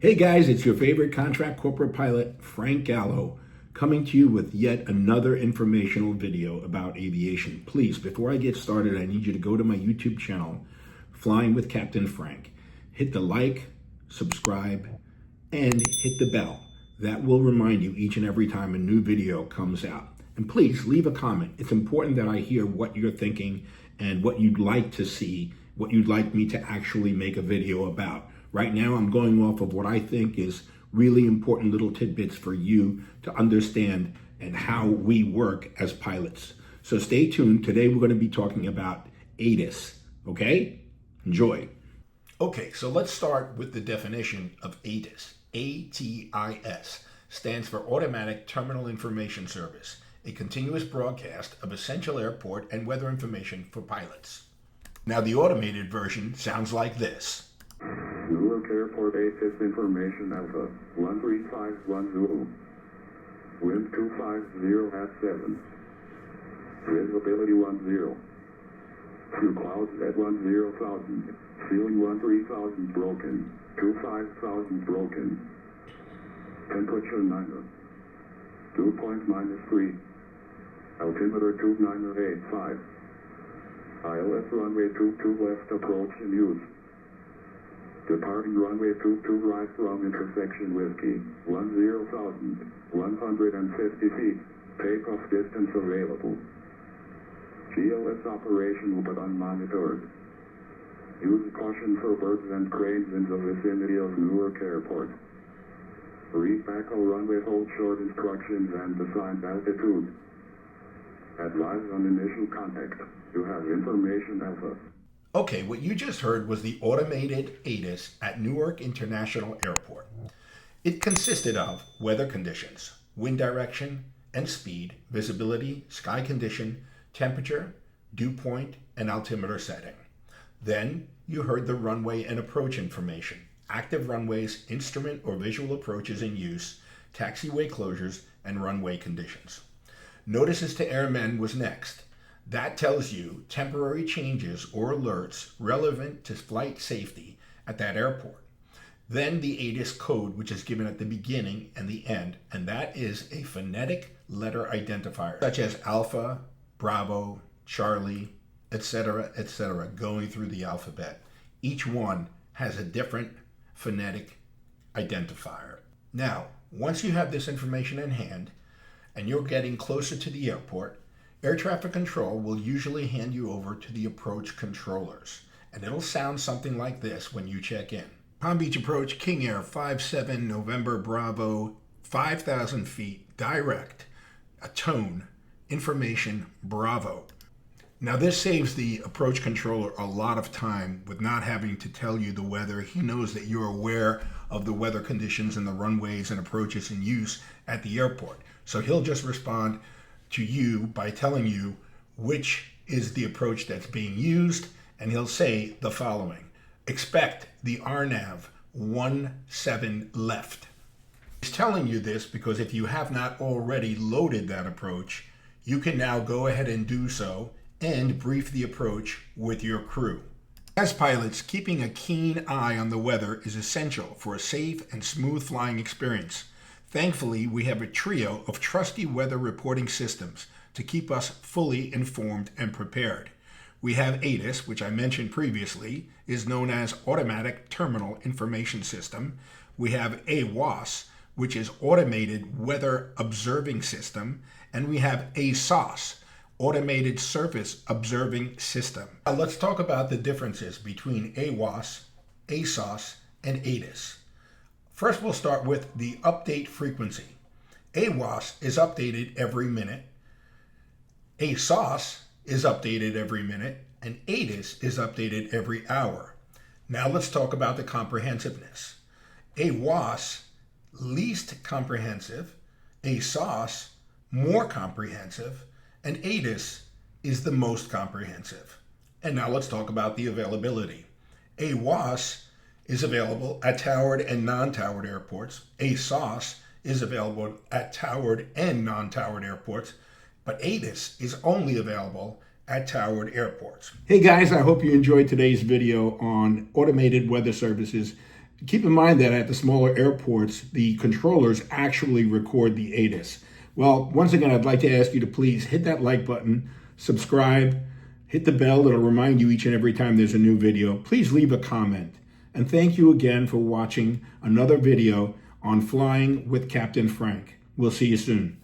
Hey guys, it's your favorite contract corporate pilot, Frank Gallo, coming to you with yet another informational video about aviation. Please, before I get started, I need you to go to my YouTube channel, Flying with Captain Frank. Hit the like, subscribe, and hit the bell. That will remind you each and every time a new video comes out. And please leave a comment. It's important that I hear what you're thinking and what you'd like to see, what you'd like me to actually make a video about. Right now, I'm going off of what I think is really important little tidbits for you to understand and how we work as pilots. So stay tuned. Today, we're going to be talking about ATIS, okay? Enjoy. Okay, so let's start with the definition of ATIS. ATIS stands for Automatic Terminal Information Service, a continuous broadcast of essential airport and weather information for pilots. Now, the automated version sounds like this. Newark Airport ATIS Information Alpha 13510. Wind 250 at 7. Visibility 10. Through clouds at 10,000. Ceiling 13,000 broken. 25,000 broken. Temperature 9. Dew point -3. Altimeter 2985. ILS runway 22 left approach in use. Departing runway 22 right from intersection Whiskey, 10,150 feet, takeoff distance available. GLS operational but unmonitored. Use caution for birds and cranes in the vicinity of Newark Airport. Read back all runway hold short instructions and assigned altitude. Advise on initial contact. You have information Alpha. Okay, what you just heard was the automated ATIS at Newark International Airport. It consisted of weather conditions, wind direction and speed, visibility, sky condition, temperature, dew point, and altimeter setting. Then you heard the runway and approach information, active runways, instrument or visual approaches in use, taxiway closures, and runway conditions. Notices to airmen was next. That tells you temporary changes or alerts relevant to flight safety at that airport. Then the ATIS code, which is given at the beginning and the end, and that is a phonetic letter identifier, such as Alpha, Bravo, Charlie, etc., going through the alphabet. Each one has a different phonetic identifier. Now, once you have this information in hand and you're getting closer to the airport, air traffic control will usually hand you over to the approach controllers, and it'll sound something like this when you check in. Palm Beach Approach, King Air 57 November Bravo, 5,000 feet, direct, a tone, information, Bravo. Now this saves the approach controller a lot of time with not having to tell you the weather. He knows that you're aware of the weather conditions and the runways and approaches in use at the airport. So he'll just respond to you by telling you which is the approach that's being used, and he'll say the following. Expect the RNAV 17 left. He's telling you this because if you have not already loaded that approach, you can now go ahead and do so and brief the approach with your crew. As pilots, keeping a keen eye on the weather is essential for a safe and smooth flying experience. Thankfully, we have a trio of trusty weather reporting systems to keep us fully informed and prepared. We have ATIS, which I mentioned previously, is known as Automatic Terminal Information System. We have AWOS, which is Automated Weather Observing System. And we have ASOS, Automated Surface Observing System. Now let's talk about the differences between AWOS, ASOS, and ATIS. First, we'll start with the update frequency. AWOS is updated every minute. ASOS is updated every minute. And ATIS is updated every hour. Now let's talk about the comprehensiveness. AWOS, least comprehensive. ASOS, more comprehensive. And ATIS is the most comprehensive. And now let's talk about the availability. AWOS is available at towered and non-towered airports. ASOS is available at towered and non-towered airports, but ATIS is only available at towered airports. Hey guys, I hope you enjoyed today's video on automated weather services Keep in mind that at the smaller airports, the controllers actually record the ATIS. Well, once again, I'd like to ask you to please hit that like button, subscribe, hit the bell. It'll remind you each and every time there's a new video. Please leave a comment. And thank you again for watching another video on Flying with Captain Frank. We'll see you soon.